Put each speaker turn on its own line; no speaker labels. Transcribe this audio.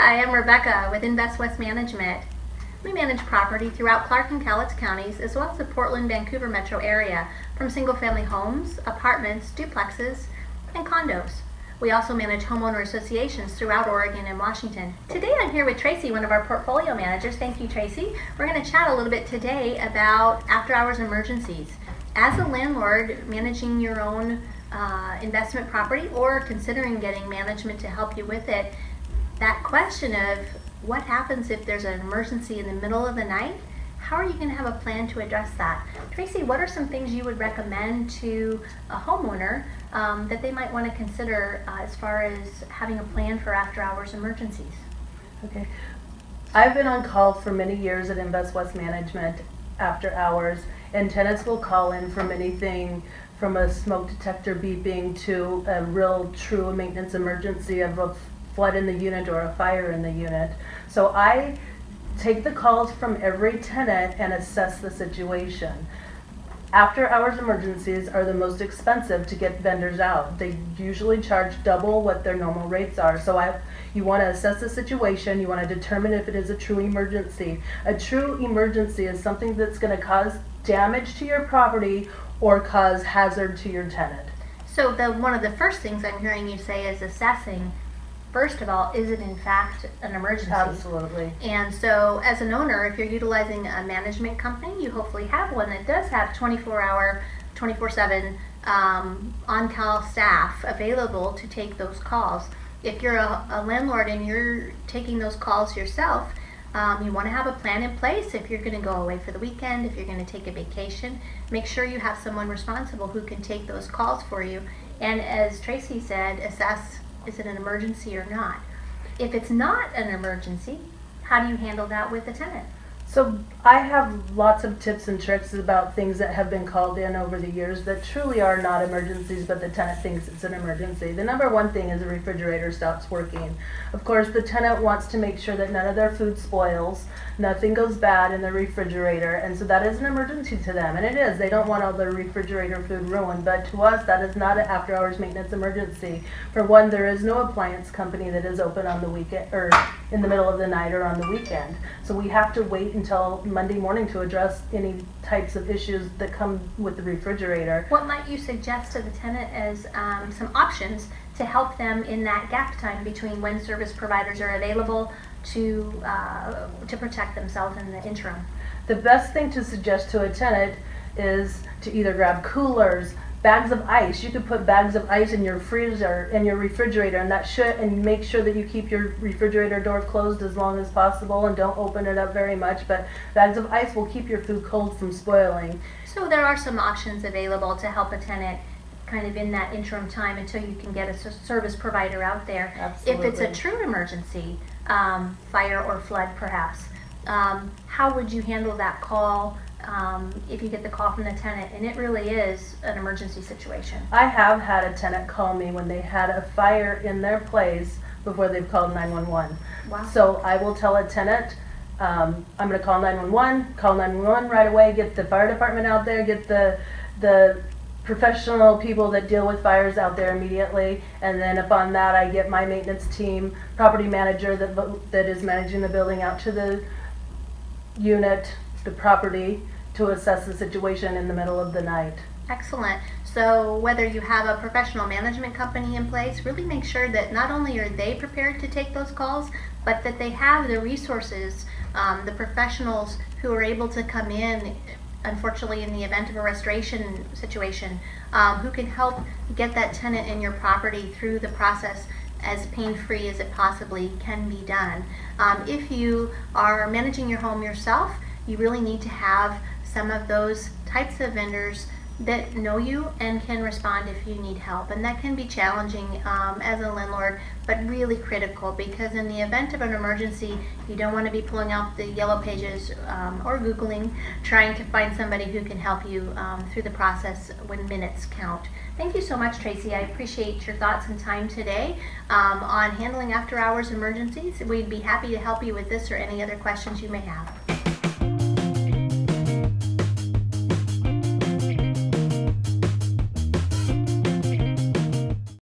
Hi, I'm Rebecca with Invest West Management. We manage property throughout Clark and Cowlitz counties as well as the Portland, Vancouver metro area, from single-family homes, apartments, duplexes, and condos. We also manage homeowner associations throughout Oregon and Washington. Today I'm here with Tracy, one of our portfolio managers. Thank you, Tracy. We're going to chat a little bit today about after-hours emergencies. As a landlord managing your own investment property or considering getting management to help you with it, that question of what happens if there's an emergency in the middle of the night, how are you going to have a plan to address that? Tracy, what are some things you would recommend to a homeowner that they might want to consider as far as having a plan for after-hours emergencies?
Okay, I've been on call for many years at Invest West Management after hours, and tenants will call in from anything from a smoke detector beeping to a real true maintenance emergency of a flood in the unit or a fire in the unit. So I take the calls from every tenant and assess the situation. After hours emergencies are the most expensive to get vendors out. They usually charge double what their normal rates are. So you want to assess the situation, you want to determine if it is a true emergency. A true emergency is something that's going to cause damage to your property or cause hazard to your tenant.
So one of the first things I'm hearing you say is assessing. First of all, is it in fact an emergency?
Absolutely.
And so as an owner, if you're utilizing a management company, you hopefully have one that does have 24-hour, 24/7 on-call staff available to take those calls. If you're a landlord and you're taking those calls yourself, you want to have a plan in place. If you're going to go away for the weekend, if you're going to take a vacation, make sure you have someone responsible who can take those calls for you. And as Tracy said, assess, is it an emergency or not? If it's not an emergency, how do you handle that with the tenant?
So I have lots of tips and tricks about things that have been called in over the years that truly are not emergencies, but the tenant thinks it's an emergency. The number one thing is the refrigerator stops working. Of course, the tenant wants to make sure that none of their food spoils, nothing goes bad in the refrigerator, and so that is an emergency to them, and it is. They don't want all their refrigerator food ruined, but to us, that is not an after-hours maintenance emergency. For one, there is no appliance company that is open on the weekend or in the middle of the night or on the weekend, so we have to wait until Monday morning to address any types of issues that come with the refrigerator.
What might you suggest to the tenant as some options to help them in that gap time between when service providers are available to protect themselves in the interim?
The best thing to suggest to a tenant is to either grab coolers, bags of ice. You could put bags of ice in your freezer and your refrigerator, and make sure that you keep your refrigerator door closed as long as possible and don't open it up very much. But bags of ice will keep your food cold from spoiling.
So there are some options available to help a tenant kind of in that interim time until you can get a service provider out there.
Absolutely.
If it's a true emergency, fire or flood perhaps, how would you handle that call if you get the call from the tenant and it really is an emergency situation?
I have had a tenant call me when they had a fire in their place before they've called 911.
Wow.
So I will tell a tenant, I'm going to call 911 right away, get the fire department out there, get the professional people that deal with fires out there immediately, and then upon that I get my maintenance team, property manager that is managing the building out to the unit, the property, to assess the situation in the middle of the night.
Excellent. So whether you have a professional management company in place, really make sure that not only are they prepared to take those calls, but that they have the resources, the professionals who are able to come in, unfortunately in the event of a restoration situation, who can help get that tenant in your property through the process as pain-free as it possibly can be done. If you are managing your home yourself, you really need to have some of those types of vendors that know you and can respond if you need help. And that can be challenging as a landlord, but really critical, because in the event of an emergency, you don't want to be pulling out the yellow pages or Googling, trying to find somebody who can help you through the process when minutes count. Thank you so much, Tracy. I appreciate your thoughts and time today on handling after-hours emergencies. We'd be happy to help you with this or any other questions you may have.